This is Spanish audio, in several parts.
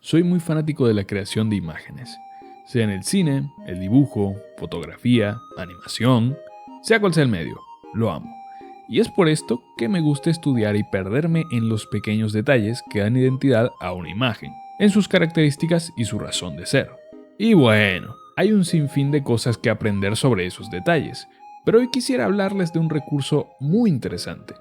Soy muy fanático de la creación de imágenes, sea en el cine, el dibujo, fotografía, animación, sea cual sea el medio, lo amo. Y es por esto que me gusta estudiar y perderme en los pequeños detalles que dan identidad a una imagen, en sus características y su razón de ser. Y bueno, hay un sinfín de cosas que aprender sobre esos detalles, pero hoy quisiera hablarles de un recurso muy interesante,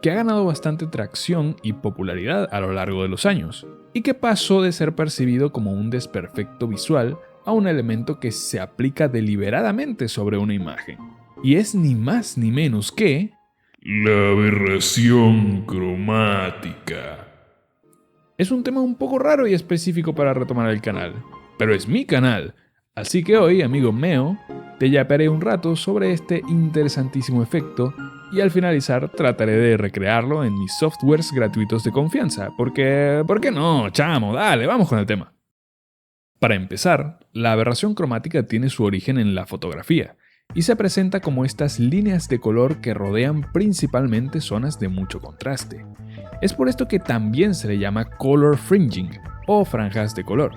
que ha ganado bastante tracción y popularidad a lo largo de los años, y que pasó de ser percibido como un desperfecto visual a un elemento que se aplica deliberadamente sobre una imagen. Y es ni más ni menos que la aberración cromática. Es un tema un poco raro y específico para retomar el canal, pero es mi canal, así que hoy, amigo mío, te yapearé un rato sobre este interesantísimo efecto y al finalizar trataré de recrearlo en mis softwares gratuitos de confianza, porque ¿por qué no, chamo? Dale, vamos con el tema. Para empezar, la aberración cromática tiene su origen en la fotografía y se presenta como estas líneas de color que rodean principalmente zonas de mucho contraste. Es por esto que también se le llama color fringing o franjas de color.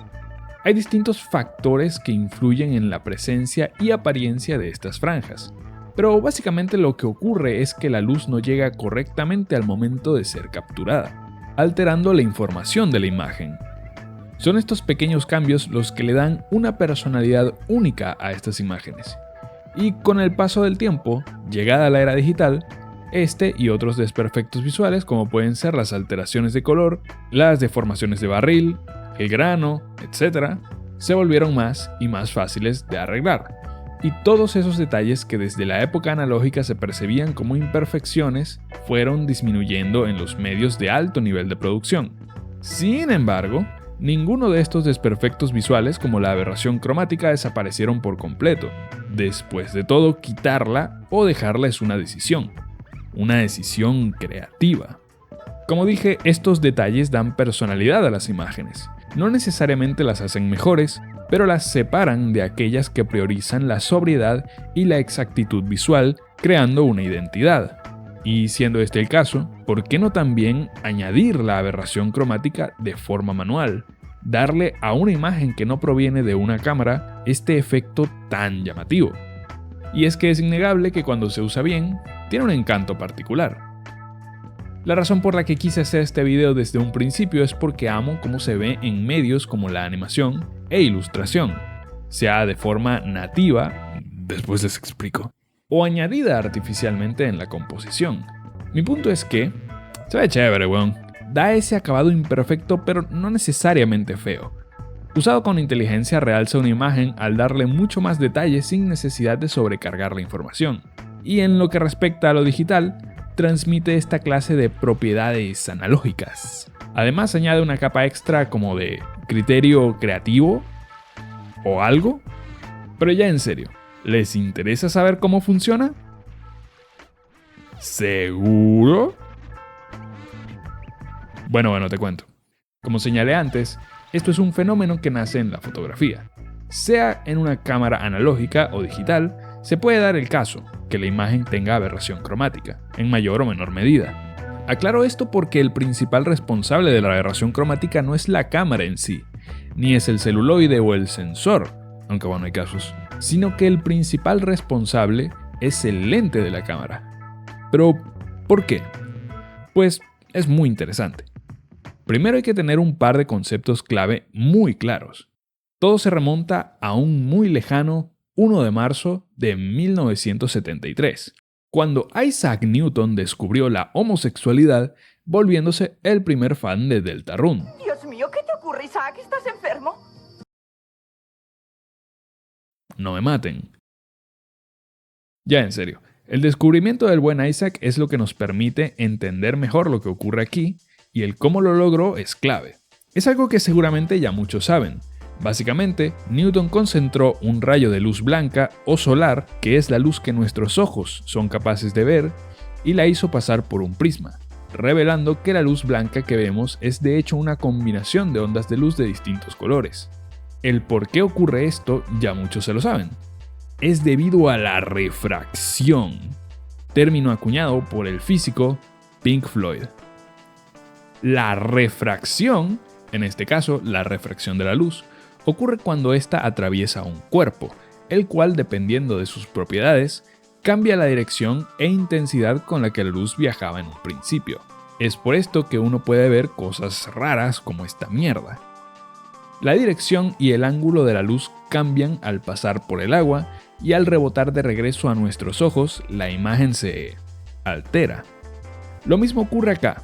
Hay distintos factores que influyen en la presencia y apariencia de estas franjas, pero básicamente lo que ocurre es que la luz no llega correctamente al momento de ser capturada, alterando la información de la imagen. Son estos pequeños cambios los que le dan una personalidad única a estas imágenes. Y con el paso del tiempo, llegada la era digital, este y otros desperfectos visuales como pueden ser las alteraciones de color, las deformaciones de barril, el grano, etc., se volvieron más y más fáciles de arreglar. Y todos esos detalles que desde la época analógica se percibían como imperfecciones fueron disminuyendo en los medios de alto nivel de producción. Sin embargo, ninguno de estos desperfectos visuales como la aberración cromática desaparecieron por completo. Después de todo, quitarla o dejarla es una decisión creativa. Como dije, estos detalles dan personalidad a las imágenes. No necesariamente las hacen mejores, pero las separan de aquellas que priorizan la sobriedad y la exactitud visual, creando una identidad. Y siendo este el caso, ¿por qué no también añadir la aberración cromática de forma manual? Darle a una imagen que no proviene de una cámara este efecto tan llamativo. Y es que es innegable que cuando se usa bien, tiene un encanto particular. La razón por la que quise hacer este video desde un principio es porque amo cómo se ve en medios como la animación e ilustración, sea de forma nativa, después les explico, o añadida artificialmente en la composición. Mi punto es que se ve chévere, weón. Da ese acabado imperfecto pero no necesariamente feo. Usado con inteligencia realza una imagen al darle mucho más detalle sin necesidad de sobrecargar la información. Y en lo que respecta a lo digital, transmite esta clase de propiedades analógicas. Además añade una capa extra como de criterio creativo o algo. Pero ya en serio, ¿les interesa saber cómo funciona? ¿Seguro? Bueno, te cuento. Como señalé antes, esto es un fenómeno que nace en la fotografía. Sea en una cámara analógica o digital, se puede dar el caso que la imagen tenga aberración cromática, en mayor o menor medida. Aclaro esto porque el principal responsable de la aberración cromática no es la cámara en sí, ni es el celuloide o el sensor, aunque bueno, hay casos, sino que el principal responsable es el lente de la cámara. Pero, ¿por qué? Pues es muy interesante. Primero hay que tener un par de conceptos clave muy claros. Todo se remonta a un muy lejano 1 de marzo de 1973, cuando Isaac Newton descubrió la homosexualidad, volviéndose el primer fan de Deltarune. Dios mío, ¿qué te ocurre, Isaac? ¿Estás enfermo? No me maten. Ya en serio, el descubrimiento del buen Isaac es lo que nos permite entender mejor lo que ocurre aquí, y el cómo lo logró es clave. Es algo que seguramente ya muchos saben. Básicamente, Newton concentró un rayo de luz blanca o solar, que es la luz que nuestros ojos son capaces de ver, y la hizo pasar por un prisma, revelando que la luz blanca que vemos es de hecho una combinación de ondas de luz de distintos colores. El por qué ocurre esto ya muchos se lo saben. Es debido a la refracción, término acuñado por el físico Pink Floyd. La refracción en este caso la refracción de la luz, ocurre cuando ésta atraviesa un cuerpo, el cual, dependiendo de sus propiedades, cambia la dirección e intensidad con la que la luz viajaba en un principio. Es por esto que uno puede ver cosas raras como esta mierda. La dirección y el ángulo de la luz cambian al pasar por el agua y al rebotar de regreso a nuestros ojos, la imagen se altera. Lo mismo ocurre acá.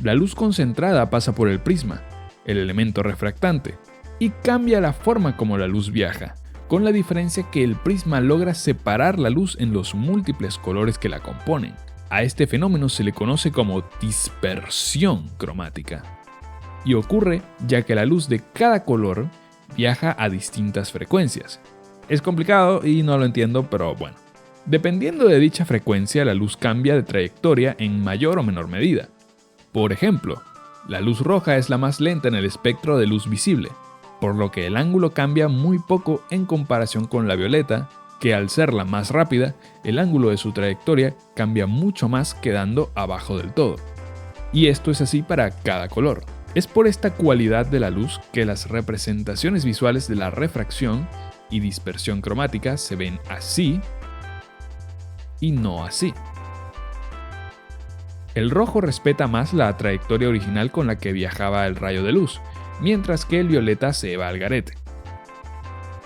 La luz concentrada pasa por el prisma, el elemento refractante, y cambia la forma como la luz viaja, con la diferencia que el prisma logra separar la luz en los múltiples colores que la componen. A este fenómeno se le conoce como dispersión cromática. Y ocurre ya que la luz de cada color viaja a distintas frecuencias. Es complicado y no lo entiendo, pero bueno. Dependiendo de dicha frecuencia, la luz cambia de trayectoria en mayor o menor medida. Por ejemplo, la luz roja es la más lenta en el espectro de luz visible, por lo que el ángulo cambia muy poco en comparación con la violeta, que al ser la más rápida, el ángulo de su trayectoria cambia mucho más, quedando abajo del todo. Y esto es así para cada color. Es por esta cualidad de la luz que las representaciones visuales de la refracción y dispersión cromática se ven así y no así. El rojo respeta más la trayectoria original con la que viajaba el rayo de luz, mientras que el violeta se va al garete.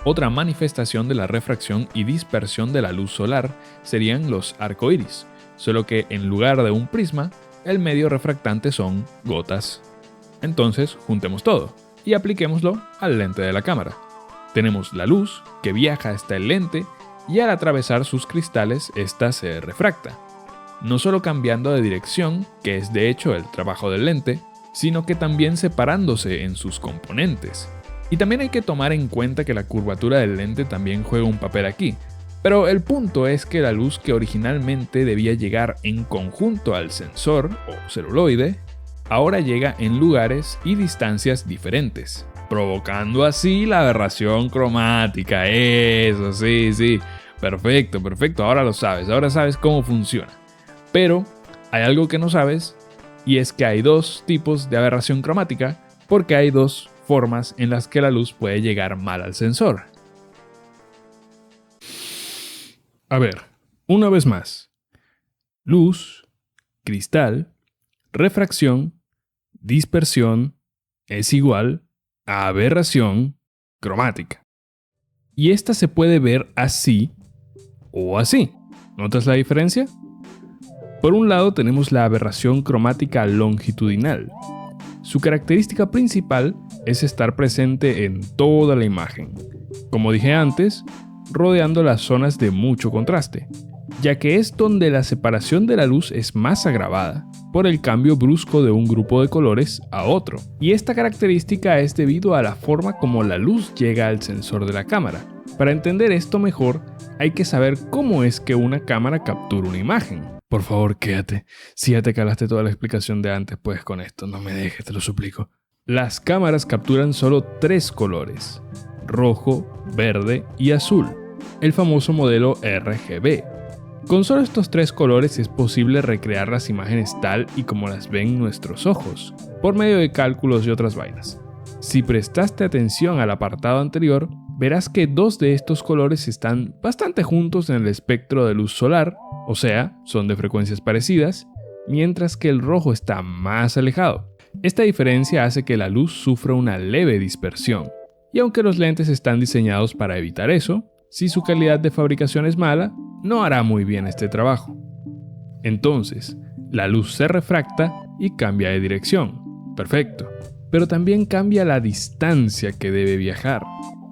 Otra manifestación de la refracción y dispersión de la luz solar serían los arcoíris, solo que en lugar de un prisma, el medio refractante son gotas. Entonces, juntemos todo y apliquémoslo al lente de la cámara. Tenemos la luz que viaja hasta el lente y al atravesar sus cristales, ésta se refracta. No solo cambiando de dirección, que es de hecho el trabajo del lente, sino que también separándose en sus componentes. Y también hay que tomar en cuenta que la curvatura del lente también juega un papel aquí, pero el punto es que la luz que originalmente debía llegar en conjunto al sensor o celuloide, ahora llega en lugares y distancias diferentes, provocando así la aberración cromática. Eso, sí, perfecto, ahora lo sabes, ahora sabes cómo funciona. Pero hay algo que no sabes, y es que hay dos tipos de aberración cromática, porque hay dos formas en las que la luz puede llegar mal al sensor. A ver, una vez más. Luz, cristal, refracción, dispersión es igual a aberración cromática. Y esta se puede ver así o así. ¿Notas la diferencia? Por un lado tenemos la aberración cromática longitudinal. Su característica principal es estar presente en toda la imagen, como dije antes, rodeando las zonas de mucho contraste, ya que es donde la separación de la luz es más agravada por el cambio brusco de un grupo de colores a otro. Y esta característica es debido a la forma como la luz llega al sensor de la cámara. Para entender esto mejor, hay que saber cómo es que una cámara captura una imagen. Por favor, quédate. Si ya te calaste toda la explicación de antes, pues con esto no me dejes, te lo suplico. Las cámaras capturan solo 3 colores: rojo, verde y azul, el famoso modelo RGB. Con solo estos 3 colores es posible recrear las imágenes tal y como las ven nuestros ojos, por medio de cálculos y otras vainas. Si prestaste atención al apartado anterior, verás que 2 de estos colores están bastante juntos en el espectro de luz solar, o sea, son de frecuencias parecidas, mientras que el rojo está más alejado. Esta diferencia hace que la luz sufra una leve dispersión, y aunque los lentes están diseñados para evitar eso, si su calidad de fabricación es mala, no hará muy bien este trabajo. Entonces, la luz se refracta y cambia de dirección. Perfecto. Pero también cambia la distancia que debe viajar,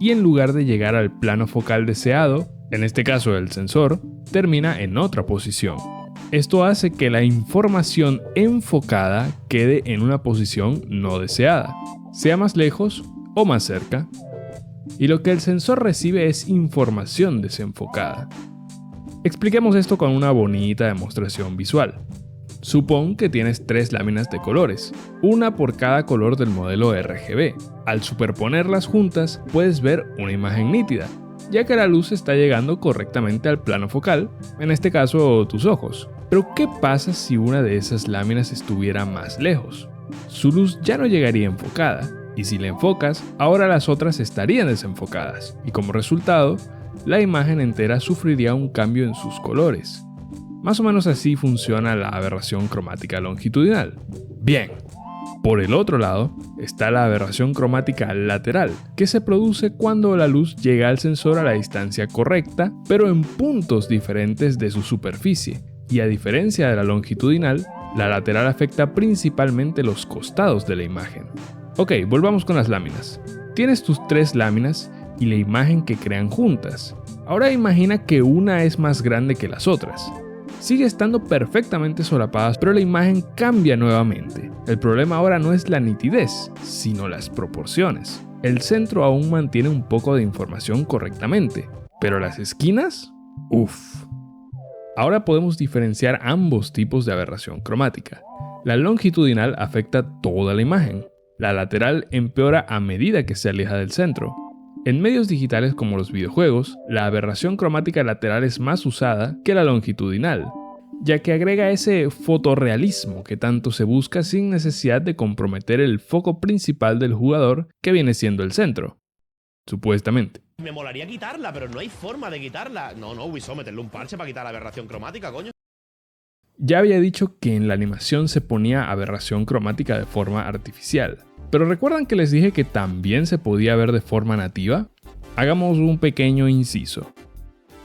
y en lugar de llegar al plano focal deseado, en este caso el sensor, termina en otra posición. Esto hace que la información enfocada quede en una posición no deseada, sea más lejos o más cerca. Y lo que el sensor recibe es información desenfocada. Expliquemos esto con una bonita demostración visual. Supón que tienes 3 láminas de colores, una por cada color del modelo RGB. Al superponerlas juntas puedes ver una imagen nítida, ya que la luz está llegando correctamente al plano focal, en este caso tus ojos. Pero ¿qué pasa si una de esas láminas estuviera más lejos? Su luz ya no llegaría enfocada, Y si la enfocas, ahora las otras estarían desenfocadas, y como resultado, la imagen entera sufriría un cambio en sus colores. Más o menos así funciona la aberración cromática longitudinal. Bien, por el otro lado está la aberración cromática lateral, que se produce cuando la luz llega al sensor a la distancia correcta, pero en puntos diferentes de su superficie, y a diferencia de la longitudinal, la lateral afecta principalmente los costados de la imagen. Ok, volvamos con las láminas. Tienes tus 3 láminas y la imagen que crean juntas. Ahora imagina que una es más grande que las otras. Sigue estando perfectamente solapadas, pero la imagen cambia nuevamente. El problema ahora no es la nitidez, sino las proporciones. El centro aún mantiene un poco de información correctamente, pero las esquinas, uff. Ahora podemos diferenciar ambos tipos de aberración cromática. La longitudinal afecta toda la imagen. La lateral empeora a medida que se aleja del centro. En medios digitales como los videojuegos, la aberración cromática lateral es más usada que la longitudinal, ya que agrega ese fotorrealismo que tanto se busca sin necesidad de comprometer el foco principal del jugador, que viene siendo el centro, supuestamente. Me molaría quitarla, pero no hay forma de quitarla. No, Ubisoft, meterle un parche para quitar la aberración cromática, coño. Ya había dicho que en la animación se ponía aberración cromática de forma artificial. ¿Pero recuerdan que les dije que también se podía ver de forma nativa? Hagamos un pequeño inciso.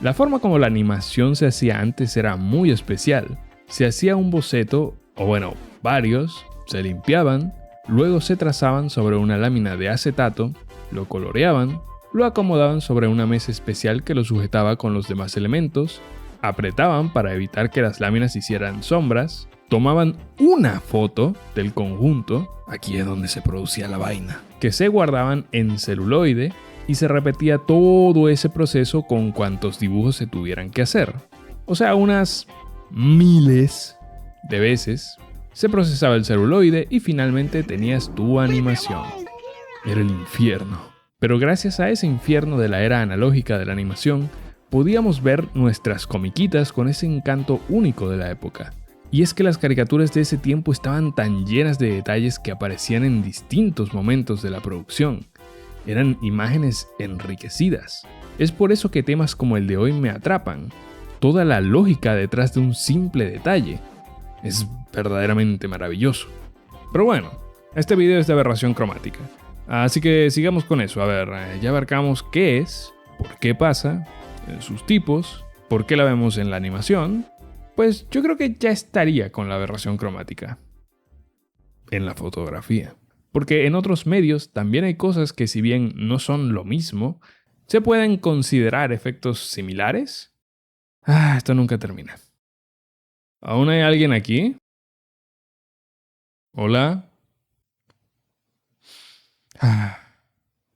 La forma como la animación se hacía antes era muy especial. Se hacía un boceto, o bueno, varios, se limpiaban, luego se trazaban sobre una lámina de acetato, lo coloreaban, lo acomodaban sobre una mesa especial que lo sujetaba con los demás elementos, apretaban para evitar que las láminas hicieran sombras, tomaban una foto del conjunto, aquí es donde se producía la vaina, que se guardaban en celuloide y se repetía todo ese proceso con cuantos dibujos se tuvieran que hacer. O sea, unas miles de veces se procesaba el celuloide y finalmente tenías tu animación. Era el infierno. Pero gracias a ese infierno de la era analógica de la animación, podíamos ver nuestras comiquitas con ese encanto único de la época. Y es que las caricaturas de ese tiempo estaban tan llenas de detalles que aparecían en distintos momentos de la producción. Eran imágenes enriquecidas. Es por eso que temas como el de hoy me atrapan. Toda la lógica detrás de un simple detalle. Es verdaderamente maravilloso. Pero bueno, este video es de aberración cromática. Así que sigamos con eso. A ver, ya abarcamos qué es, por qué pasa, sus tipos, por qué la vemos en la animación. Pues yo creo que ya estaría con la aberración cromática. En la fotografía. Porque en otros medios también hay cosas que, si bien no son lo mismo, se pueden considerar efectos similares. Esto nunca termina. ¿Aún hay alguien aquí? ¿Hola?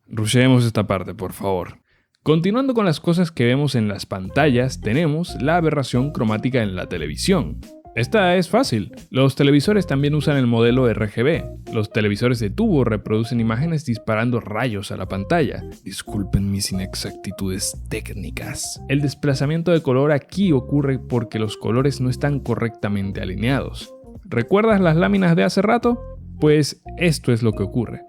Rushemos esta parte, por favor. Continuando con las cosas que vemos en las pantallas, tenemos la aberración cromática en la televisión. Esta es fácil. Los televisores también usan el modelo RGB. Los televisores de tubo reproducen imágenes disparando rayos a la pantalla. Disculpen mis inexactitudes técnicas. El desplazamiento de color aquí ocurre porque los colores no están correctamente alineados. ¿Recuerdas las láminas de hace rato? Pues esto es lo que ocurre.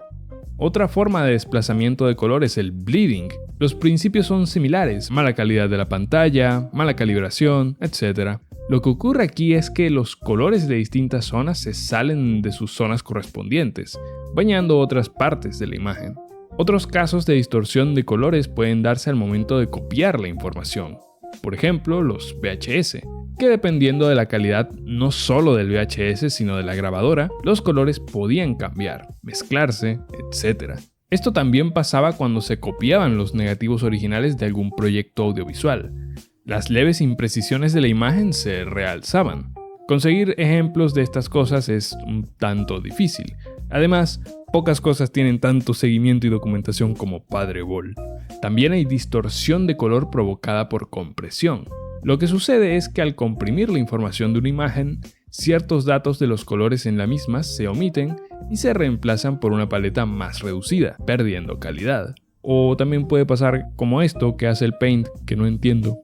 Otra forma de desplazamiento de color es el bleeding. Los principios son similares, mala calidad de la pantalla, mala calibración, etc. Lo que ocurre aquí es que los colores de distintas zonas se salen de sus zonas correspondientes, bañando otras partes de la imagen. Otros casos de distorsión de colores pueden darse al momento de copiar la información. Por ejemplo, los VHS, que dependiendo de la calidad no solo del VHS sino de la grabadora, los colores podían cambiar, mezclarse, etc. Esto también pasaba cuando se copiaban los negativos originales de algún proyecto audiovisual. Las leves imprecisiones de la imagen se realzaban. Conseguir ejemplos de estas cosas es un tanto difícil. Además, pocas cosas tienen tanto seguimiento y documentación como Padre Bol. También hay distorsión de color provocada por compresión. Lo que sucede es que al comprimir la información de una imagen, ciertos datos de los colores en la misma se omiten y se reemplazan por una paleta más reducida, perdiendo calidad. O también puede pasar como esto que hace el Paint, que no entiendo.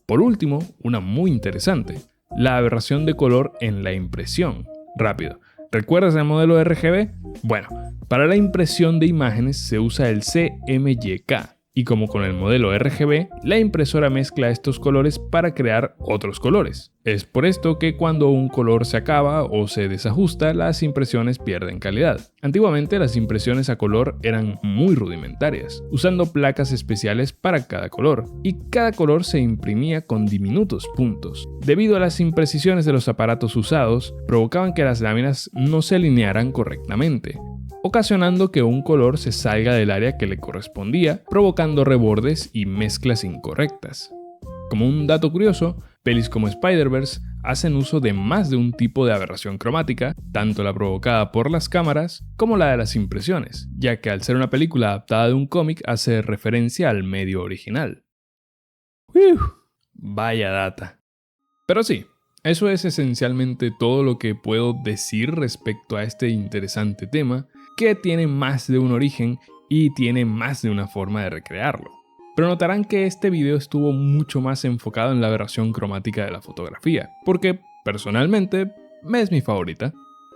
Por último, una muy interesante, la aberración de color en la impresión. Rápido, ¿Recuerdas el modelo RGB? Bueno, para la impresión de imágenes se usa el CMYK. Y como con el modelo RGB, la impresora mezcla estos colores para crear otros colores. Es por esto que cuando un color se acaba o se desajusta, las impresiones pierden calidad. Antiguamente las impresiones a color eran muy rudimentarias, usando placas especiales para cada color, y cada color se imprimía con diminutos puntos. Debido a las imprecisiones de los aparatos usados, provocaban que las láminas no se alinearan correctamente, ocasionando que un color se salga del área que le correspondía, provocando rebordes y mezclas incorrectas. Como un dato curioso, pelis como Spider-Verse hacen uso de más de un tipo de aberración cromática, tanto la provocada por las cámaras como la de las impresiones, ya que al ser una película adaptada de un cómic hace referencia al medio original. Vaya data. Pero sí, eso es esencialmente todo lo que puedo decir respecto a este interesante tema, que tiene más de un origen y tiene más de una forma de recrearlo. Pero notarán que este video estuvo mucho más enfocado en la aberración cromática de la fotografía, porque personalmente es mi favorita.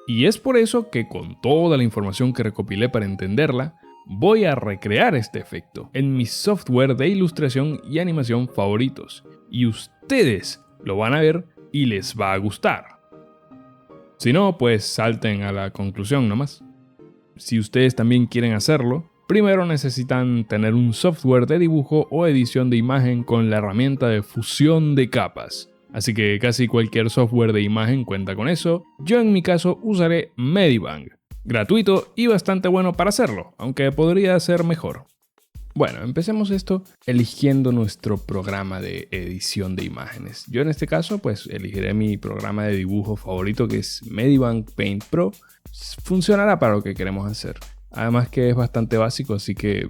Y es por eso que con toda la información que recopilé para entenderla, voy a recrear este efecto en mis software de ilustración y animación favoritos. Y ustedes lo van a ver y les va a gustar. Si no, pues salten a la conclusión nomás. Si ustedes también quieren hacerlo, primero necesitan tener un software de dibujo o edición de imagen con la herramienta de fusión de capas. Así que casi cualquier software de imagen cuenta con eso. Yo en mi caso usaré Medibang. Gratuito y bastante bueno para hacerlo, aunque podría ser mejor. Bueno, empecemos esto eligiendo nuestro programa de edición de imágenes. Yo en este caso pues elegiré mi programa de dibujo favorito, que es Medibang Paint Pro. Funcionará para lo que queremos hacer. Además que es bastante básico, así que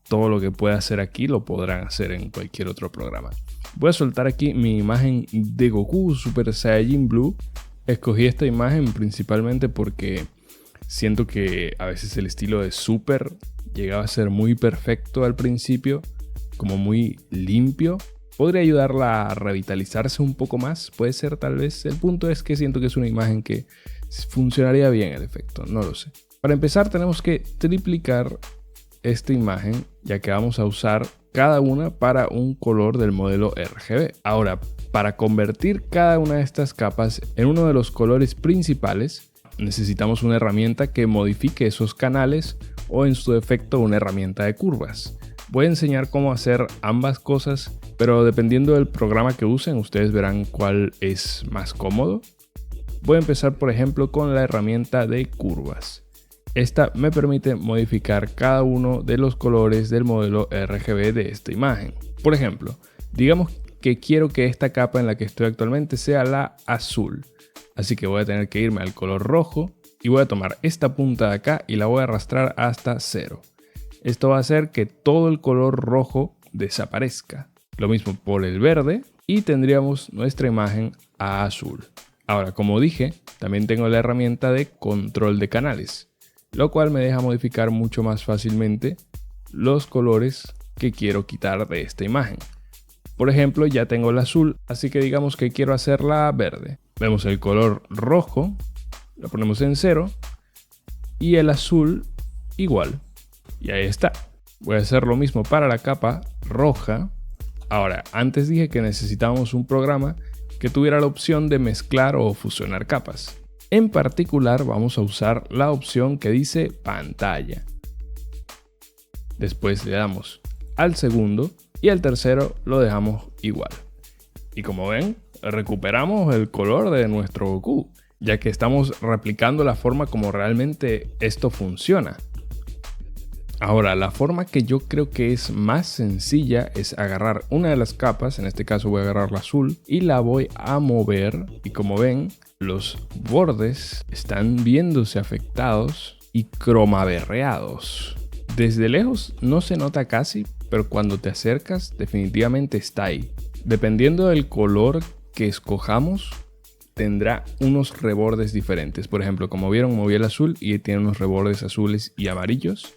todo lo que pueda hacer aquí lo podrán hacer en cualquier otro programa. Voy a soltar aquí mi imagen de Goku Super Saiyajin Blue. Escogí esta imagen principalmente porque siento que a veces el estilo de Super llegaba a ser muy perfecto al principio, como muy limpio. Podría ayudarla a revitalizarse un poco más, puede ser tal vez. El punto es que siento que es una imagen que funcionaría bien el efecto, no lo sé. Para empezar tenemos que triplicar esta imagen, ya que vamos a usar cada una para un color del modelo RGB. Ahora, para convertir cada una de estas capas en uno de los colores principales, necesitamos una herramienta que modifique esos canales o en su defecto una herramienta de curvas. Voy a enseñar cómo hacer ambas cosas, pero dependiendo del programa que usen, ustedes verán cuál es más cómodo. Voy a empezar por ejemplo con la herramienta de curvas. Esta me permite modificar cada uno de los colores del modelo RGB de esta imagen. Por ejemplo, digamos que quiero que esta capa en la que estoy actualmente sea la azul. Así que voy a tener que irme al color rojo y voy a tomar esta punta de acá y la voy a arrastrar hasta 0. Esto va a hacer que todo el color rojo desaparezca. Lo mismo por el verde y tendríamos nuestra imagen a azul. Ahora, como dije, también tengo la herramienta de control de canales, lo cual me deja modificar mucho más fácilmente los colores que quiero quitar de esta imagen. Por ejemplo, ya tengo el azul, así que digamos que quiero hacerla verde. Vemos el color rojo, lo ponemos en 0 y el azul igual. Y ahí está. Voy a hacer lo mismo para la capa roja. Ahora, antes dije que necesitábamos un programa que tuviera la opción de mezclar o fusionar capas. En particular vamos a usar la opción que dice pantalla. Después le damos al segundo y al tercero lo dejamos igual. Y como ven, recuperamos el color de nuestro Goku, ya que estamos replicando la forma como realmente esto funciona. Ahora, la forma que yo creo que es más sencilla es agarrar una de las capas, en este caso voy a agarrar la azul, y la voy a mover. Y como ven, los bordes están viéndose afectados y cromaberreados. Desde lejos no se nota casi, pero cuando te acercas definitivamente está ahí. Dependiendo del color que escojamos, tendrá unos rebordes diferentes. Por ejemplo, como vieron, moví el azul y tiene unos rebordes azules y amarillos.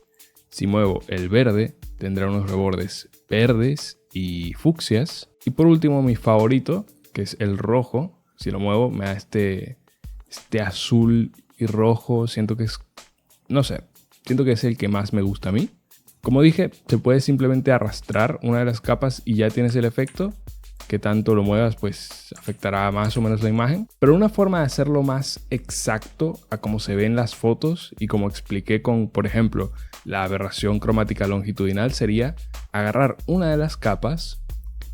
Si muevo el verde, tendrá unos rebordes verdes y fucsias. Y por último, mi favorito, que es el rojo. Si lo muevo, me da este azul y rojo siento que es, no sé, siento que es el que más me gusta a mí. Como dije, se puede simplemente arrastrar una de las capas y ya tienes el efecto. Que tanto lo muevas pues afectará más o menos la imagen. Pero una forma de hacerlo más exacto a como se ven las fotos y como expliqué con, por ejemplo, la aberración cromática longitudinal sería agarrar una de las capas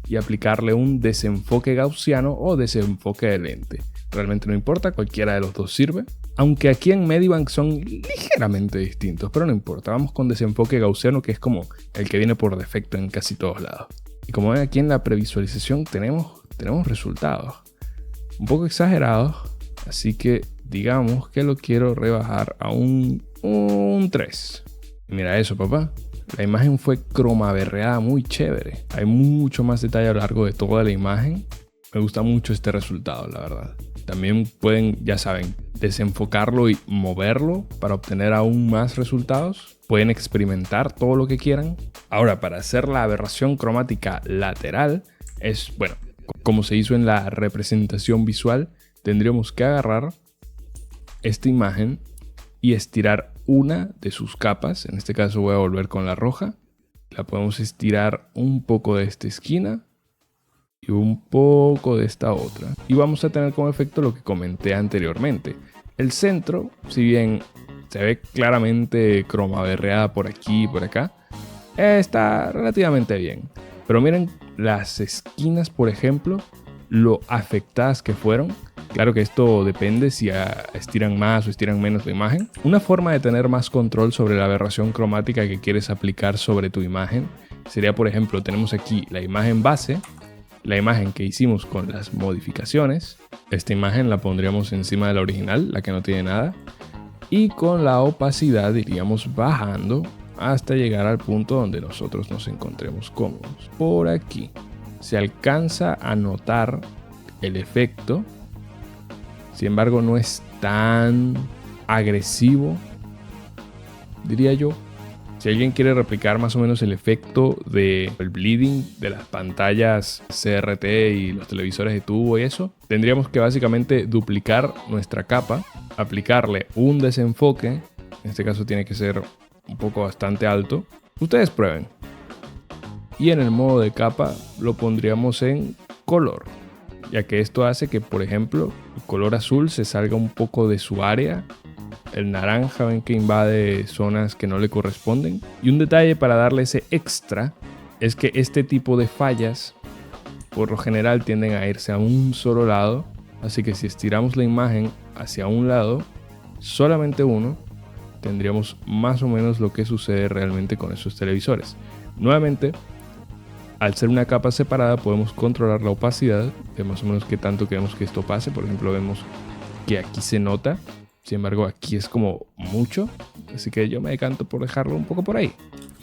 y aplicarle un desenfoque gaussiano o desenfoque de lente. Realmente no importa, cualquiera de los dos sirve. Aunque aquí en Medibank son ligeramente distintos, pero no importa. Vamos con desenfoque gaussiano, que es como el que viene por defecto en casi todos lados. Y como ven aquí en la previsualización tenemos resultados un poco exagerados. Así que digamos que lo quiero rebajar a un 3. Y mira eso, papá. La imagen fue cromaberreada muy chévere. Hay mucho más detalle a lo largo de toda la imagen. Me gusta mucho este resultado, la verdad. También pueden, ya saben, desenfocarlo y moverlo para obtener aún más resultados. Pueden experimentar todo lo que quieran. Ahora, para hacer la aberración cromática lateral, es, bueno, como se hizo en la representación visual, tendríamos que agarrar esta imagen y estirar una de sus capas. En este caso voy a volver con la roja. La podemos estirar un poco de esta esquina y un poco de esta otra. Y vamos a tener como efecto lo que comenté anteriormente. El centro, si bien se ve claramente cromaberreada por aquí y por acá, está relativamente bien. Pero miren las esquinas, por ejemplo, lo afectadas que fueron. Claro que esto depende si estiran más o estiran menos la imagen. Una forma de tener más control sobre la aberración cromática que quieres aplicar sobre tu imagen sería, por ejemplo, tenemos aquí la imagen base, la imagen que hicimos con las modificaciones. Esta imagen la pondríamos encima de la original, la que no tiene nada. Y con la opacidad iríamos bajando hasta llegar al punto donde nosotros nos encontremos cómodos. Por aquí se alcanza a notar el efecto. Sin embargo, no es tan agresivo, diría yo. Si alguien quiere replicar más o menos el efecto del bleeding de las pantallas CRT y los televisores de tubo y eso, tendríamos que básicamente duplicar nuestra capa, aplicarle un desenfoque. En este caso tiene que ser un poco bastante alto. Ustedes prueben. Y en el modo de capa lo pondríamos en color, ya que esto hace que, por ejemplo, el color azul se salga un poco de su área. El naranja ven que invade zonas que no le corresponden. Y un detalle para darle ese extra es que este tipo de fallas por lo general tienden a irse a un solo lado. Así que si estiramos la imagen hacia un lado, solamente uno, tendríamos más o menos lo que sucede realmente con esos televisores. Nuevamente, al ser una capa separada podemos controlar la opacidad de más o menos qué tanto queremos que esto pase. Por ejemplo, vemos que aquí se nota. Sin embargo, aquí es como mucho, así que yo me decanto por dejarlo un poco por ahí.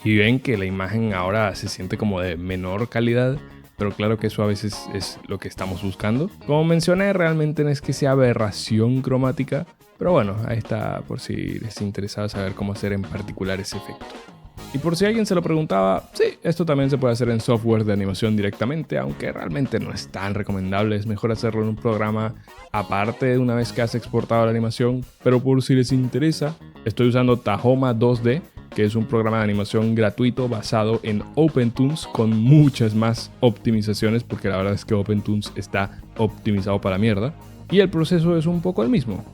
Y ven que la imagen ahora se siente como de menor calidad, pero claro que eso a veces es lo que estamos buscando. Como mencioné, realmente no es que sea aberración cromática, pero bueno, ahí está por si les interesa saber cómo hacer en particular ese efecto. Y por si alguien se lo preguntaba, sí, esto también se puede hacer en software de animación directamente, aunque realmente no es tan recomendable. Es mejor hacerlo en un programa aparte de una vez que has exportado la animación. Pero por si les interesa, estoy usando Tahoma 2D, que es un programa de animación gratuito basado en OpenToonz con muchas más optimizaciones, porque la verdad es que OpenToonz está optimizado para la mierda. Y el proceso es un poco el mismo.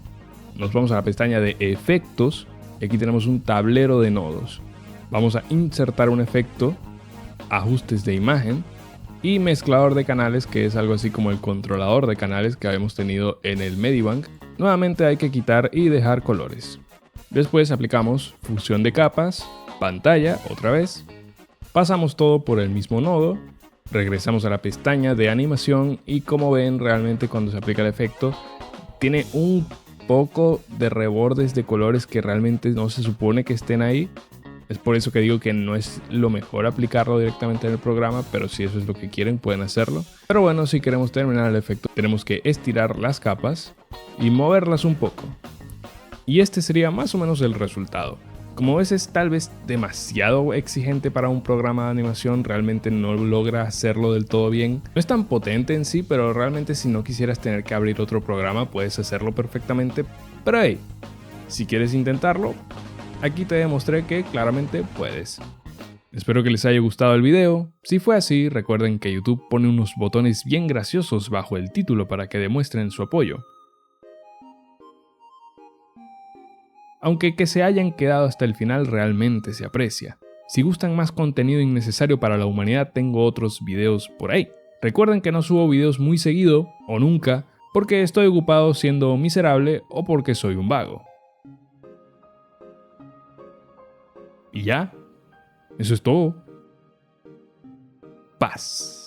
Nos vamos a la pestaña de efectos y aquí tenemos un tablero de nodos. Vamos a insertar un efecto, ajustes de imagen y mezclador de canales, que es algo así como el controlador de canales que habíamos tenido en el Medibank. Nuevamente hay que quitar y dejar colores. Después aplicamos fusión de capas, pantalla otra vez. Pasamos todo por el mismo nodo. Regresamos a la pestaña de animación y como ven realmente cuando se aplica el efecto tiene un poco de rebordes de colores que realmente no se supone que estén ahí. Es por eso que digo que no es lo mejor aplicarlo directamente en el programa, pero si eso es lo que quieren pueden hacerlo. Pero bueno, si queremos terminar el efecto tenemos que estirar las capas y moverlas un poco. Y este sería más o menos el resultado. Como ves, es tal vez demasiado exigente para un programa de animación, realmente no logra hacerlo del todo bien. No es tan potente en sí, pero realmente si no quisieras tener que abrir otro programa puedes hacerlo perfectamente. Pero hey, Si quieres intentarlo, aquí te demostré que claramente puedes. Espero que les haya gustado el video. Si fue así, recuerden que YouTube pone unos botones bien graciosos bajo el título para que demuestren su apoyo. Aunque que se hayan quedado hasta el final realmente se aprecia. Si gustan más contenido innecesario para la humanidad, tengo otros videos por ahí. Recuerden que no subo videos muy seguido o nunca porque estoy ocupado siendo miserable o porque soy un vago. Y ya, eso es todo. Paz.